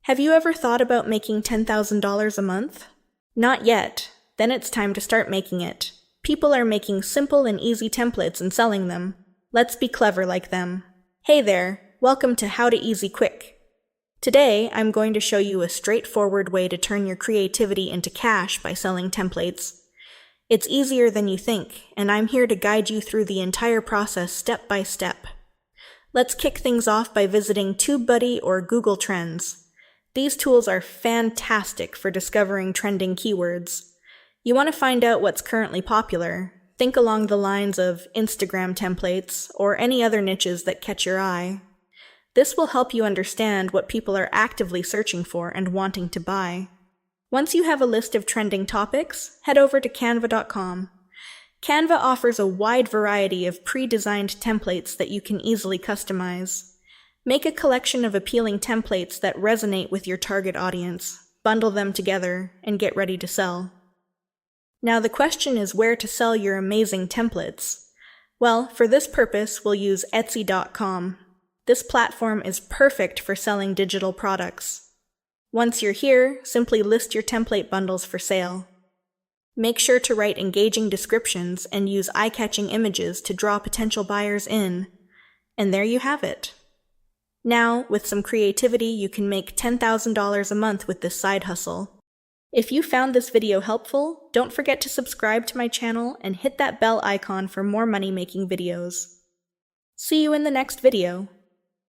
Have you ever thought about making $10,000 a month? Not yet. Then it's time to start making it. People are making simple and easy templates and selling them. Let's be clever like them. Hey there, welcome to How to Easy Quick. Today, I'm going to show you a straightforward way to turn your creativity into cash by selling templates. It's easier than you think, and I'm here to guide you through the entire process step by step. Let's kick things off by visiting TubeBuddy or Google Trends. These tools are fantastic for discovering trending keywords. You want to find out what's currently popular. Think along the lines of Instagram templates or any other niches that catch your eye. This will help you understand what people are actively searching for and wanting to buy. Once you have a list of trending topics, head over to Canva.com. Canva offers a wide variety of pre-designed templates that you can easily customize. Make a collection of appealing templates that resonate with your target audience, bundle them together, and get ready to sell. Now the question is where to sell your amazing templates. Well, for this purpose, we'll use Etsy.com. This platform is perfect for selling digital products. Once you're here, simply list your template bundles for sale. Make sure to write engaging descriptions and use eye-catching images to draw potential buyers in. And there you have it. Now, with some creativity, you can make $10,000 a month with this side hustle. If you found this video helpful, don't forget to subscribe to my channel and hit that bell icon for more money-making videos. See you in the next video.